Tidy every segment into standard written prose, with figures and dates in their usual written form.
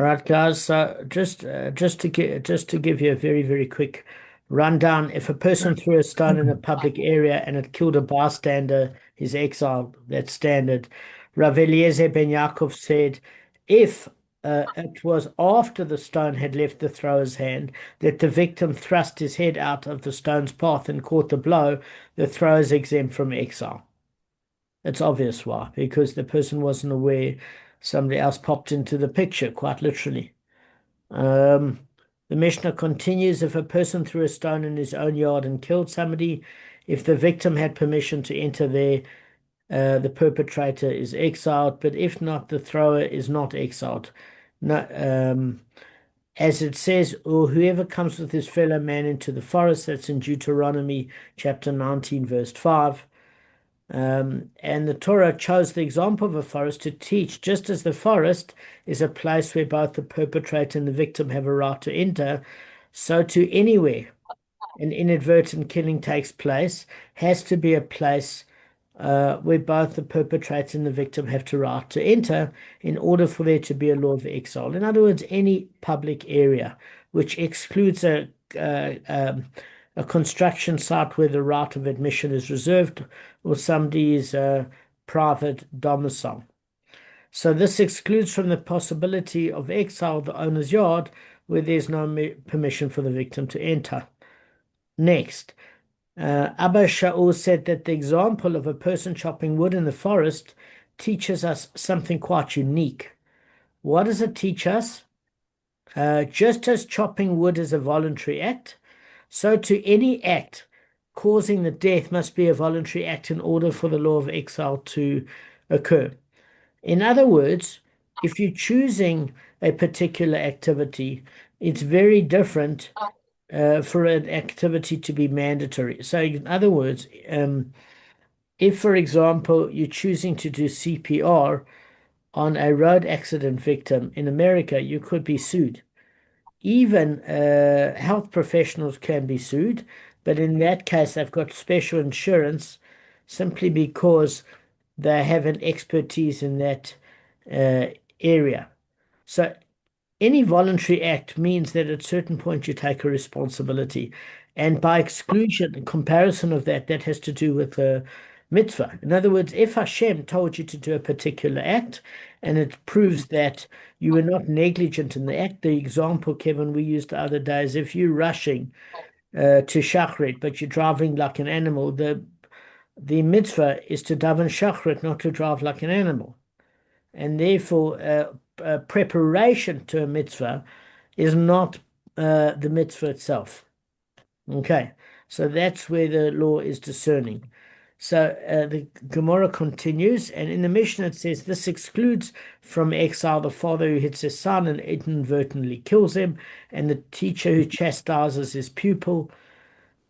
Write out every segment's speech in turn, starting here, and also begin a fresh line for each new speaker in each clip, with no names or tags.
All right, guys. So just to give you a very very quick rundown, if a person threw a stone in a public area and it killed a bystander, he's exiled. That's standard. Rav Eliezer ben Yaakov said, if it was after the stone had left the thrower's hand that the victim thrust his head out of the stone's path and caught the blow, the thrower is exempt from exile. It's obvious why, because the person wasn't aware somebody else popped into the picture, quite literally. Um, the Mishnah continues, if a person threw a stone in his own yard and killed somebody, if the victim had permission to enter there, the perpetrator is exiled, but if not, the thrower is not exiled. No, as it says, or whoever comes with his fellow man into the forest, that's in Deuteronomy chapter 19, verse 5. And the Torah chose the example of a forest to teach, just as the forest is a place where both the perpetrator and the victim have a right to enter, so to anywhere an inadvertent killing takes place has to be a place where both the perpetrator and the victim have to right to enter in order for there to be a law of exile. In other words, any public area, which excludes a construction site where the right of admission is reserved or somebody's private domicile. So this excludes from the possibility of exile the owner's yard where there's no permission for the victim to enter. Next, Abba Shaul said that the example of a person chopping wood in the forest teaches us something quite unique. What does it teach us? Just as chopping wood is a voluntary act, so to any act causing the death must be a voluntary act in order for the law of exile to occur. In other words, if you're choosing a particular activity, it's very different for an activity to be mandatory. So, in other words, if, for example, you're choosing to do CPR on a road accident victim in America, you could be sued. Even health professionals can be sued, but in that case, they've got special insurance simply because they have an expertise in that uh, area. So any voluntary act means that at a certain point you take a responsibility. And by exclusion, in comparison of that, that has to do with a mitzvah. In other words, if Hashem told you to do a particular act and it proves that you were not negligent in the act, the example, Kevin, we used the other day is if you're rushing to Shachrit, but you're driving like an animal, the mitzvah is to daven Shachrit, not to drive like an animal. And therefore, preparation to a mitzvah is not the mitzvah itself. Okay, so that's where the law is discerning. So the Gemara continues, and in the Mishnah it says this excludes from exile the father who hits his son and inadvertently kills him, and the teacher who chastises his pupil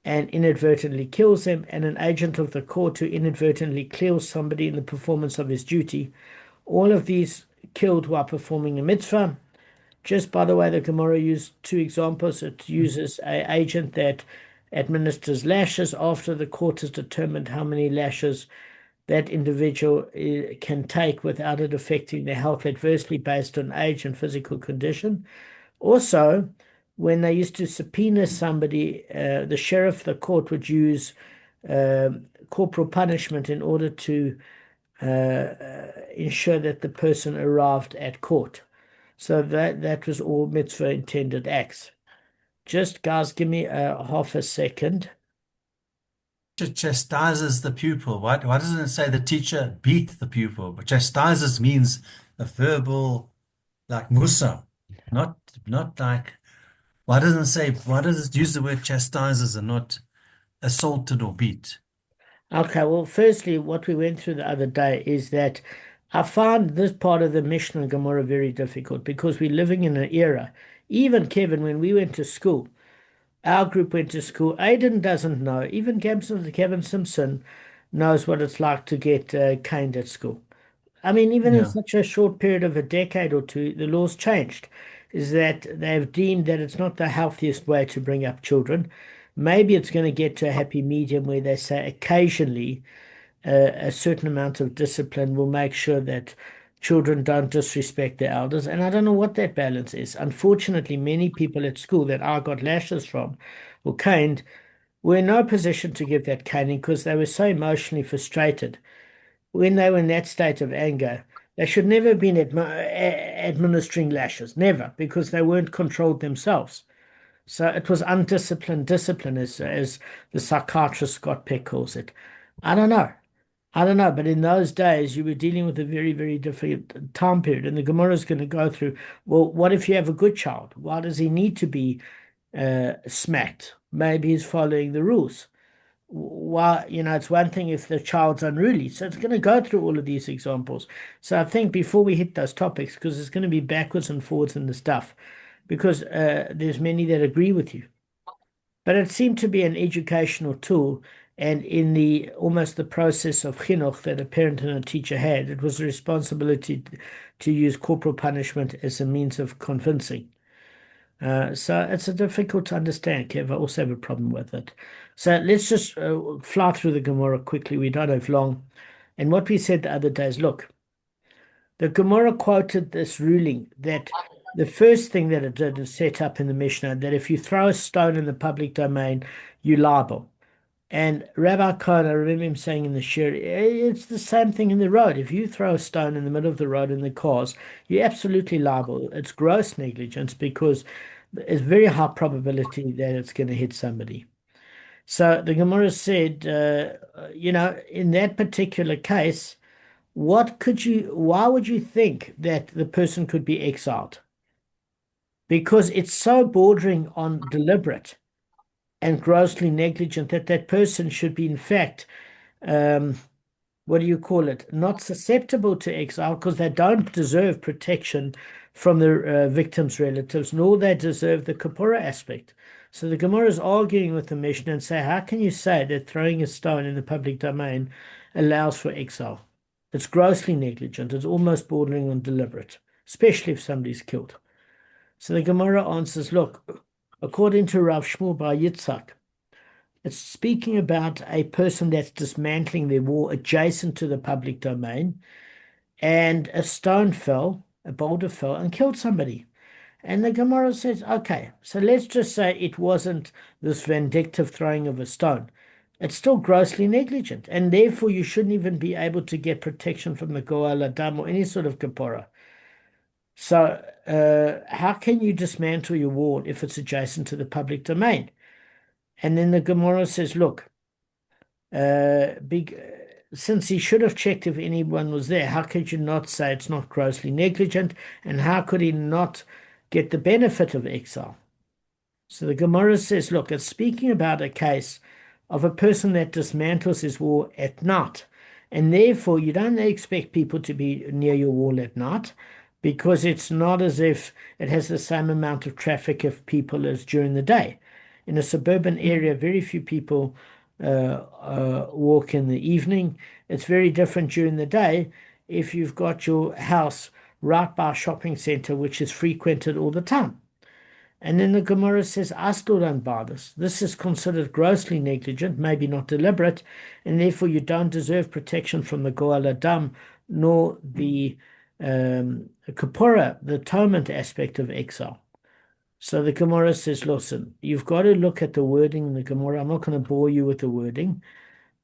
and inadvertently kills him, and an agent of the court who inadvertently kills somebody in the performance of his duty. All of these killed while performing a mitzvah. Just by the way, the Gemara used two examples. It uses an agent that administers lashes after the court has determined how many lashes that individual can take without it affecting their health adversely based on age and physical condition. Also, when they used to subpoena somebody, the sheriff, the court would use corporal punishment in order to ensure that the person arrived at court. So that was all mitzvah intended acts. Just guys, give me half a second.
Teacher chastises the pupil. Why doesn't it say the teacher beat the pupil? But chastises means a verbal, like musa, not like. Why does it use the word chastises and not assaulted or beat?
Okay, well, firstly, what we went through the other day is that I found this part of the Mishnah and Gemara very difficult because we're living in an era. Even Kevin, when we went to school, our group went to school. Aiden doesn't know. Even Kevin Simpson knows what it's like to get caned at school. I mean, even in
Yeah.
such a short period of a decade or two, the laws changed. Is that they've deemed that it's not the healthiest way to bring up children. Maybe it's going to get to a happy medium where they say occasionally a certain amount of discipline will make sure that children don't disrespect their elders. And I don't know what that balance is. Unfortunately, many people at school that I got lashes from or caned were in no position to give that caning because they were so emotionally frustrated. When they were in that state of anger, they should never have been administering lashes, never, because they weren't controlled themselves. So it was undisciplined discipline, as the psychiatrist Scott Peck calls it. I don't know. I don't know, but in those days, you were dealing with a very, very different time period. And the Gemara is going to go through, well, what if you have a good child? Why does he need to be smacked? Maybe he's following the rules. Why, it's one thing if the child's unruly. So it's going to go through all of these examples. So I think before we hit those topics, because it's going to be backwards and forwards in the stuff, because there's many that agree with you. But it seemed to be an educational tool, and in the almost the process of chinuch that a parent and a teacher had, it was a responsibility to use corporal punishment as a means of convincing. So it's a difficult to understand, Kev. I also have a problem with it. So let's just fly through the Gemara quickly. We don't have long. And what we said the other day is, look, the Gemara quoted this ruling that the first thing that it did is set up in the Mishnah that if you throw a stone in the public domain, you're liable. And Rabbi Cohen, I remember him saying in the shir, it's the same thing in the road. If you throw a stone in the middle of the road in the cars, you're absolutely liable. It's gross negligence because it's very high probability that it's going to hit somebody. So the Gemara said, in that particular case, why would you think that the person could be exiled? Because it's so bordering on deliberate and grossly negligent that that person should be, in fact, what do you call it? Not susceptible to exile because they don't deserve protection from the victim's relatives, nor they deserve the kapora aspect. So the Gemara is arguing with the Mishnah and say, how can you say that throwing a stone in the public domain allows for exile? It's grossly negligent. It's almost bordering on deliberate, especially if somebody's killed. So the Gemara answers, look, according to Rav Shmuel Bar Yitzhak, it's speaking about a person that's dismantling their wall adjacent to the public domain, and a stone fell, a boulder fell, and killed somebody. And the Gemara says, okay, so let's just say it wasn't this vindictive throwing of a stone. It's still grossly negligent, and therefore you shouldn't even be able to get protection from the Goel Adam or any sort of kapora. So how can you dismantle your wall if it's adjacent to the public domain? And then the Gemara says, look, since he should have checked if anyone was there, how could you not say it's not grossly negligent? And how could he not get the benefit of exile? So the Gemara says, look, it's speaking about a case of a person that dismantles his wall at night. And therefore, you don't expect people to be near your wall at night because it's not as if it has the same amount of traffic of people as during the day. In a suburban area, very few people walk in the evening. It's very different during the day if you've got your house right by a shopping center, which is frequented all the time. And then the Gemara says, I still don't buy this. This is considered grossly negligent, maybe not deliberate, and therefore you don't deserve protection from the Goel Adam, nor the Kapora, the atonement aspect of exile. So the Gemara says, listen, you've got to look at the wording in the Gemara. I'm not going to bore you with the wording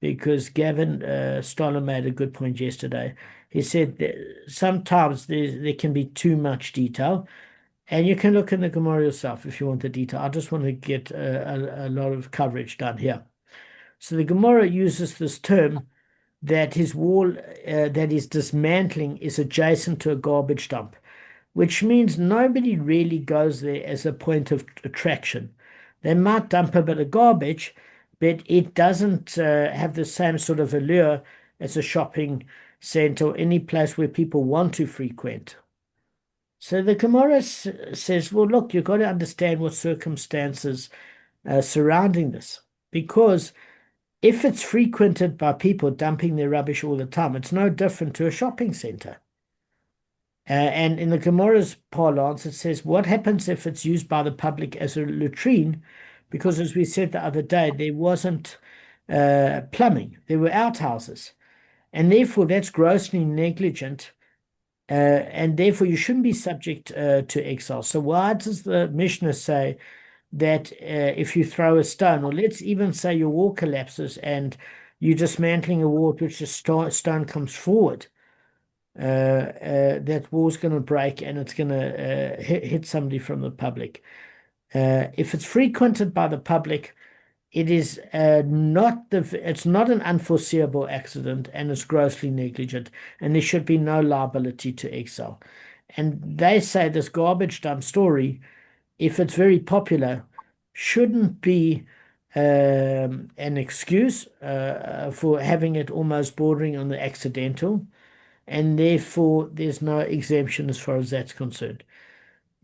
because Gavin Stoller made a good point yesterday. He said that sometimes there can be too much detail. And you can look in the Gemara yourself if you want the detail. I just want to get a lot of coverage done here. So the Gemara uses this term that his wall that is dismantling is adjacent to a garbage dump, which means nobody really goes there as a point of attraction. They might dump a bit of garbage, but it doesn't have the same sort of allure as a shopping center or any place where people want to frequent. So the Gemara says, well, look, you've got to understand what circumstances surrounding this. Because if it's frequented by people dumping their rubbish all the time, it's no different to a shopping center. And in the Gemara's parlance, it says, what happens if it's used by the public as a latrine? Because as we said the other day, there wasn't plumbing. There were outhouses. And therefore, that's grossly negligent and therefore you shouldn't be subject to exile. So why does the Mishnah say that if you throw a stone, or let's even say your wall collapses and you're dismantling a wall at which a stone comes forward, that wall's going to break and it's going to hit somebody from the public. If it's frequented by the public, it is it's not an unforeseeable accident and it's grossly negligent, and there should be no liability to exile. And they say this garbage dump story, if it's very popular, shouldn't be an excuse for having it almost bordering on the accidental, and therefore there's no exemption as far as that's concerned.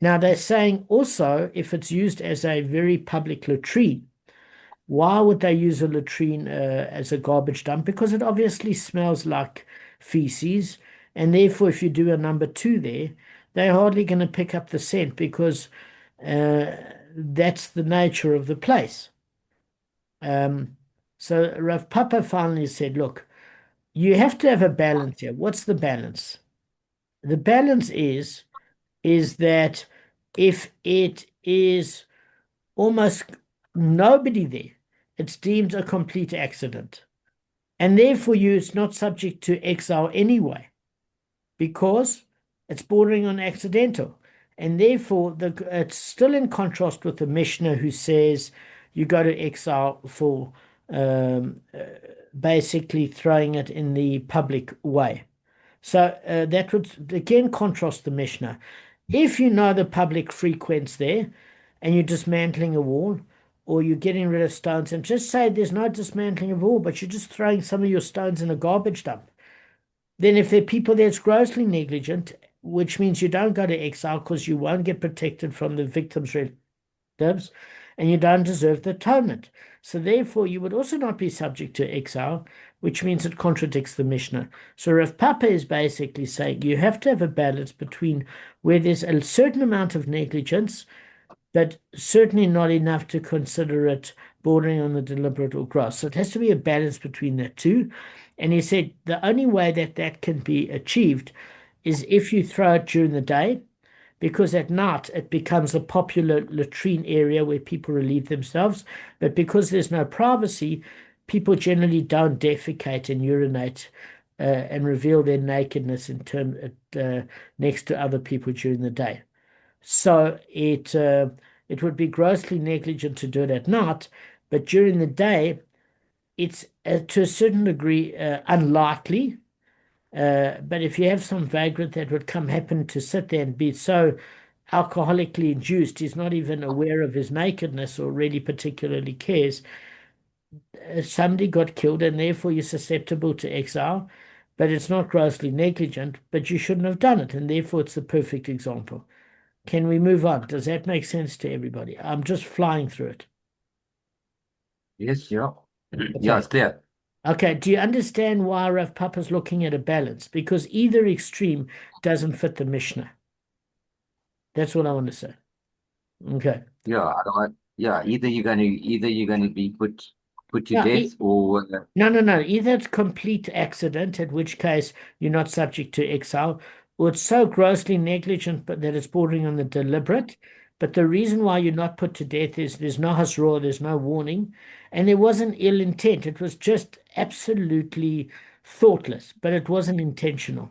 Now they're saying also if it's used as a very public latrine, why would they use a latrine as a garbage dump? Because it obviously smells like feces, and therefore if you do a number two there, they're hardly going to pick up the scent because uh, that's the nature of the place. Um, so Rav Papa finally said, look, you have to have a balance here. What's the balance? The balance is that if it is almost nobody there, it's deemed a complete accident. And therefore, you it's not subject to exile anyway, because it's bordering on accidental. And therefore, it's still in contrast with the Mishnah who says you go to exile for um, uh, basically throwing it in the public way. So that would again contrast the Mishnah. If you know the public frequents there and you're dismantling a wall or you're getting rid of stones, and just say there's no dismantling of a wall, but you're just throwing some of your stones in a garbage dump, then if there are people there, it's grossly negligent, which means you don't go to exile because you won't get protected from the victim's relatives and you don't deserve the atonement. So therefore, you would also not be subject to exile, which means it contradicts the Mishnah. So Rav Papa is basically saying you have to have a balance between where there's a certain amount of negligence, but certainly not enough to consider it bordering on the deliberate or gross. So it has to be a balance between the two. And he said the only way that that can be achieved is if you throw it during the day, because at night it becomes a popular latrine area where people relieve themselves. But because there's no privacy, people generally don't defecate and urinate and reveal their nakedness in term next to other people during the day. So it would be grossly negligent to do it at night, but during the day, it's to a certain degree unlikely. But if you have some vagrant that would come happen to sit there and be so alcoholically induced, he's not even aware of his nakedness or really particularly cares. Somebody got killed, and therefore you're susceptible to exile, but it's not grossly negligent, but you shouldn't have done it, and therefore it's the perfect example. Can we move on? Does that make sense to everybody? I'm just flying through it.
Yes, yeah. Yeah,
Okay.
it's clear.
Okay. Do you understand why Rav Papa's looking at a balance? Because either extreme doesn't fit the Mishnah. That's what I want to say. Okay.
Yeah, I don't, yeah. Either you're gonna be put to
Now,
death or
no, no, no. Either it's complete accident, in which case you're not subject to exile, or it's so grossly negligent but that it's bordering on the deliberate. But the reason why you're not put to death is there's no hasra, there's no warning, and there wasn't ill intent. It was just absolutely thoughtless, but it wasn't intentional.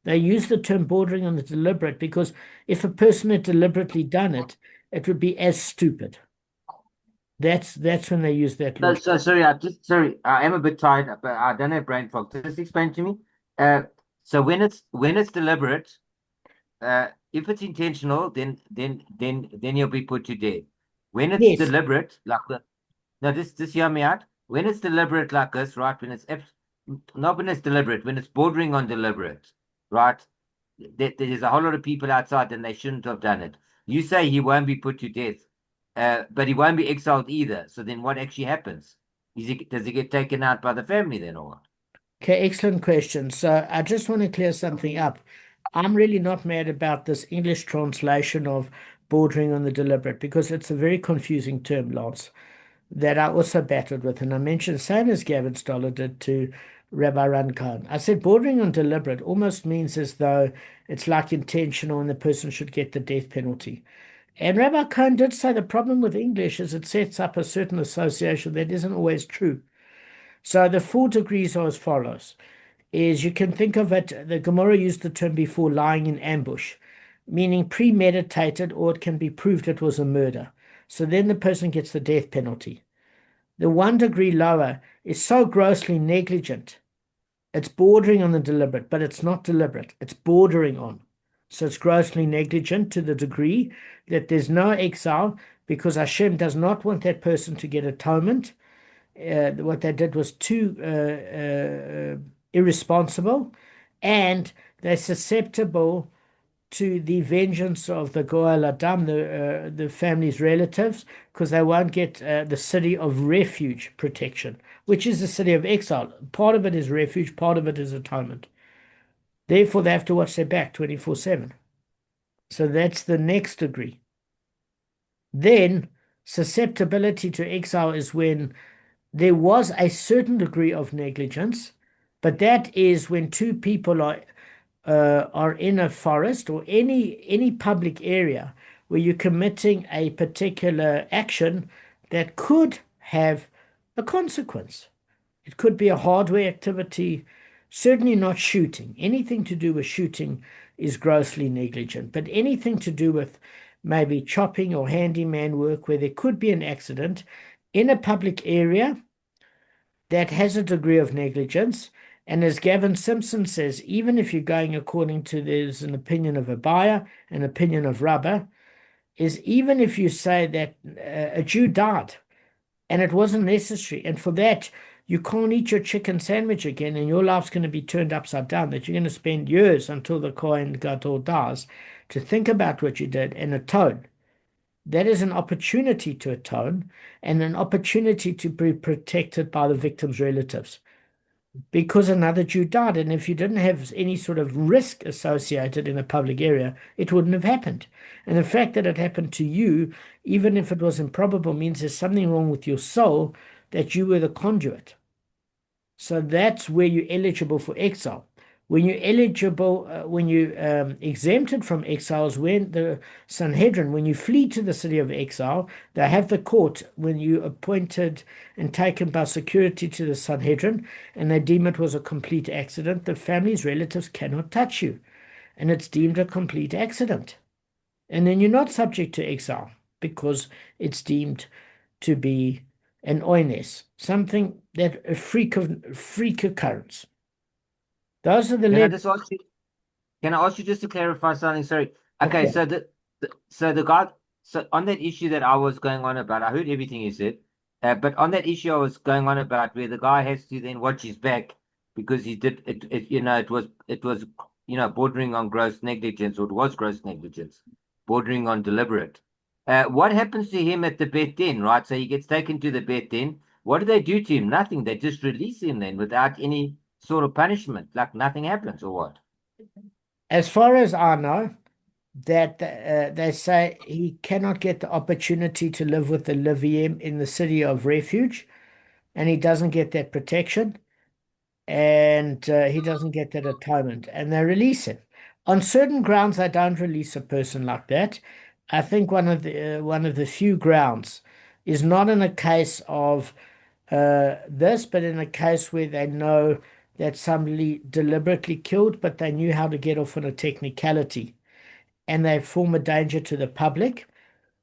They use the term bordering on the deliberate because if a person had deliberately done it, it would be as stupid. That's when they use that
so,
law.
so sorry. Sorry. I am a bit tired, but I don't have brain fog. Just explain to me. Uh, so when it's deliberate, if it's intentional, then you'll be put to death. When it's
Yes.
deliberate, like the now this hear me out. When it's deliberate like this, right? Not when it's deliberate, when it's bordering on deliberate, right? There's a whole lot of people outside and they shouldn't have done it. You say he won't be put to death, but he won't be exiled either. So then what actually happens? Does he get taken out by the family then or what?
Okay, excellent question. So I just want to clear something up. I'm really not mad about this English translation of bordering on the deliberate because it's a very confusing term, Lance, that I also battled with. And I mentioned, same as Gavin Stoller did, to Rabbi Ran Khan. I said bordering on deliberate almost means as though it's like intentional and the person should get the death penalty. And Rabbi Cohn did say the problem with English is it sets up a certain association that isn't always true. So the 4 degrees are as follows: is you can think of it, the Gemara used the term before lying in ambush, meaning premeditated, or it can be proved it was a murder. So then the person gets the death penalty. The 1 degree lower is so grossly negligent, it's bordering on the deliberate, but it's not deliberate, it's bordering on. So it's grossly negligent to the degree that there's no exile because Hashem does not want that person to get atonement. What they did was too irresponsible, and they're susceptible to the vengeance of the Goel Adam, the family's relatives, because they won't get the city of refuge protection, which is the city of exile. Part of it is refuge, part of it is atonement. Therefore, they have to watch their back 24/7. So that's the next degree. Then, susceptibility to exile is when there was a certain degree of negligence, but that is when two people are in a forest or any public area where you're committing a particular action that could have a consequence. It could be a hardware activity, certainly not shooting. Anything to do with shooting is grossly negligent, but anything to do with maybe chopping or handyman work where there could be an accident in a public area that has a degree of negligence. And as Gavin Simpson says, even if you're going according to there's an opinion of a buyer, an opinion of rubber, is even if you say that a Jew died and it wasn't necessary, and for that you can't eat your chicken sandwich again, and your life's going to be turned upside down, that you're going to spend years until the Kohen Gadol dies to think about what you did and atone. That is an opportunity to atone and an opportunity to be protected by the victim's relatives because another Jew died. And if you didn't have any sort of risk associated in a public area, it wouldn't have happened. And the fact that it happened to you, even if it was improbable, means there's something wrong with your soul that you were the conduit. So that's where you're eligible for exile. When you're eligible, when you exempted from exiles, when the Sanhedrin, when you flee to the city of exile, they have the court when you appointed and taken by security to the Sanhedrin, and they deem it was a complete accident. The family's relatives cannot touch you, and it's deemed a complete accident. And then you're not subject to exile because it's deemed to be an oines, something that a freak occurrence. Those are the
Can I
levels.
just ask you? Can I ask you just to clarify something? Sorry.
Of
Okay,
course.
so the guy, so on that issue that I was going on about, I heard everything you said, but on that issue I was going on about where the guy has to then watch his back because he did it, it was bordering on gross negligence, or it was gross negligence, bordering on deliberate. What happens to him at the Bet Din, right? So he gets taken to the Bet Din. What do they do to him? Nothing. They just release him then without any sort of punishment, like nothing happens, or what?
As far as I know, that they say he cannot get the opportunity to live with the Levium in the city of refuge, and he doesn't get that protection, and he doesn't get that atonement, and they release him. On certain grounds, they don't release a person like that. I think one of the few grounds is not in a case of this, but in a case where they know that somebody deliberately killed, but they knew how to get off on a technicality, and they form a danger to the public,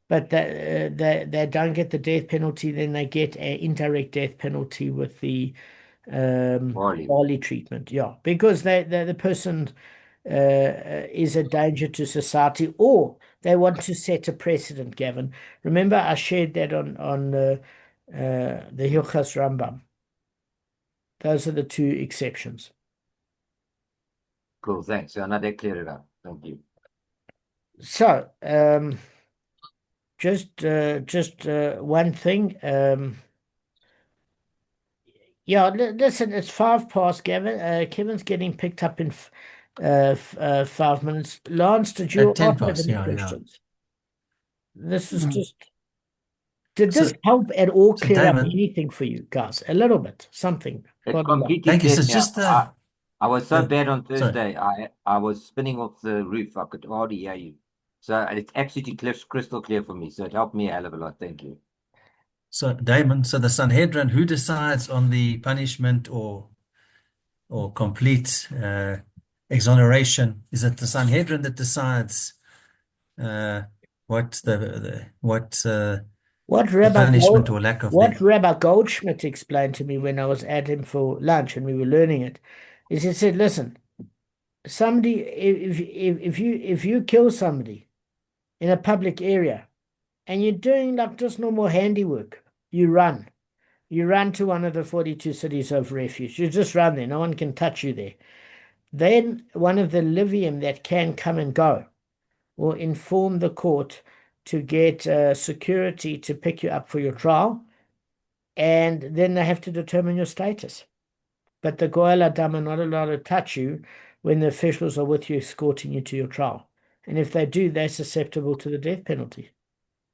but they don't get the death penalty, then they get an indirect death penalty with the
Barley.
Bali treatment. Yeah, because the person is a danger to society, or they want to set a precedent, Gavin. Remember, I shared that on the Hilchas Rambam. Those are the two exceptions.
Cool, thanks. Yeah, now that cleared it up. Thank you.
So, just one thing. Yeah, listen, it's 5 past, Gavin. Kevin's getting picked up in 5 minutes. Lance, did you
At
also
10
have
past,
any
yeah, yeah.
questions? This is just Did
So,
this help at all
so
clear up
Damon,
anything for you guys? A little bit, something.
It's
God willing.
completely
thank you.
clear
So
to
it's
me.
just
I was so
the
bad on
sorry.
Thursday. I was spinning off the roof. I could hardly hear you. So it's absolutely crystal clear for me. So it helped me a hell of a lot. Thank you.
So Damon, so the Sanhedrin, who decides on the punishment or complete exoneration? Is it the Sanhedrin that decides uh, what
What
the
Rabbi
punishment
Gold,
or lack of
what
the
Rabbi Goldschmidt explained to me when I was at him for lunch and we were learning it, is he said, listen, somebody, if you kill somebody in a public area and you're doing like just normal handiwork, you run. You run to one of the 42 cities of refuge. You just run there. No one can touch you there. Then one of the Livium that can come and go will inform the court to get security to pick you up for your trial, and then they have to determine your status. But the Goel Adam are not allowed to touch you when the officials are with you escorting you to your trial. And if they do, they're susceptible to the death penalty.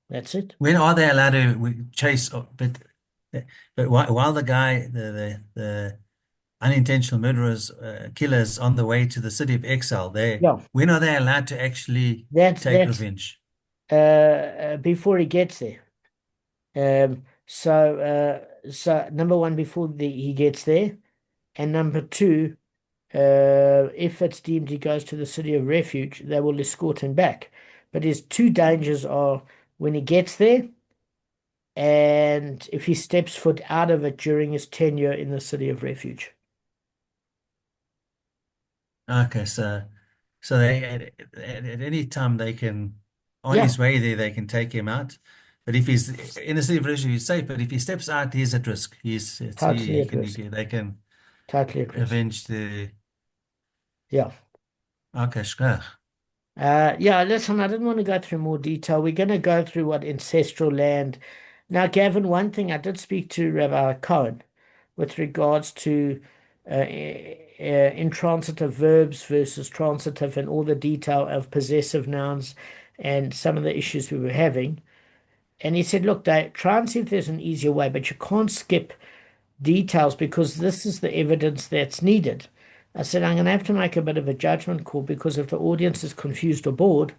That's it.
when are they allowed to chase? But while the guy, the unintentional murderers, killers on the way to the city of exile,
Yeah,
when are they allowed to actually take
that's
revenge?
before he gets there. So number one, before he gets there, and number two, if it's deemed he goes to the city of refuge, they will escort him back. But his two dangers are when he gets there and if he steps foot out of it during his tenure in the city of refuge.
Okay, so they at any time they can on
Yeah,
his way there they can take him out. But if he's in the city of refuge, he's safe. But if he steps out, he's at risk.
totally
He
at
can
risk.
they can
Totally at risk.
avenge the
Yeah.
okay, shkach.
Yeah, listen, I didn't want to go through more detail. We're going to go through what ancestral land. Now, Gavin, one thing I did speak to Rabbi Cohen with regards to intransitive verbs versus transitive and all the detail of possessive nouns and some of the issues we were having. And he said, look, try and see if there's an easier way, but you can't skip details because this is the evidence that's needed. I said, I'm going to have to make a bit of a judgment call because if the audience is confused or bored,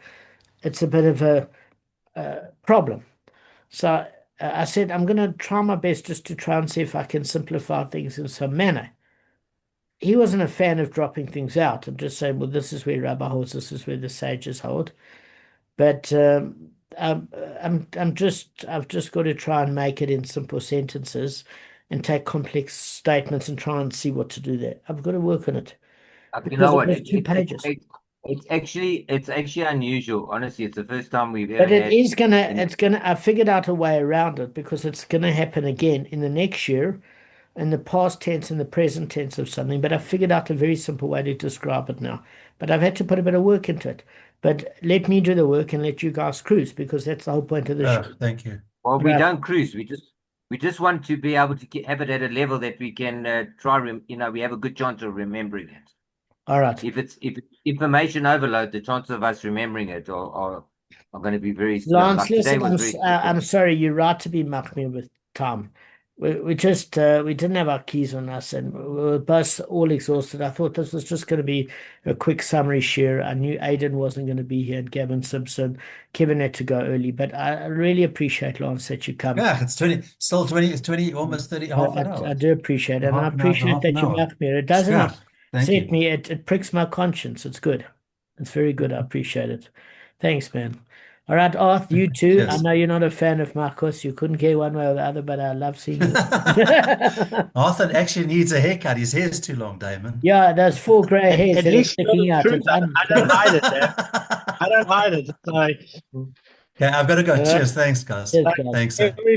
it's a bit of a problem. So I said, I'm going to try my best just to try and see if I can simplify things in some manner. He wasn't a fan of dropping things out and just saying, well, this is where Rabbi holds, this is where the sages hold. But I've just got to try and make it in simple sentences and take complex statements and try and see what to do there. I've got to work on it
You
because
know
it
what?
was 2 pages.
It's actually unusual. Honestly, it's the first time we've
But
ever had.
I figured out a way around it because it's gonna happen again in the next year, in the past tense and the present tense of something. But I figured out a very simple way to describe it now. But I've had to put a bit of work into it. But let me do the work and let you guys cruise because that's the whole point of the show.
Oh, thank you.
Well, we
Right.
don't cruise. We just want to be able to have it at a level that we can we have a good chance of remembering it.
All right.
If it's information overload, the chances of us remembering it are going to be very slim.
Lance,
Like today
listen,
was very simple.
I'm sorry, you're right to be mucking with time. We just we didn't have our keys on us and we were both all exhausted. I thought this was just going to be a quick summary share. I knew Aidan wasn't going to be here and Gavin Simpson. Kevin had to go early, but I really appreciate, Lance, that you come.
Yeah, it's 20, almost 30, half an
I
hour.
do appreciate it, and I
Half an hour to
appreciate
half an
that you
hour.
muck me. It doesn't
Shkach. Thank
upset
you.
me. It pricks my conscience. It's good. It's very good. I appreciate it. Thanks, man. All right, Arth, you too. I
Cheers.
know you're not a fan of Makkos. You couldn't care one way or the other, but I love seeing you.
Arthur actually needs a haircut. His hair's too long, Damon.
Yeah, those four grey hairs
At
that are
least tell
sticking
the
out.
truth.
It's
I don't
uncanny.
hide it, Dad. I don't hide it. It's like,
Okay, I've got to go.
All right.
Cheers. Thanks, guys.
Cheers, guys.
Thanks.
every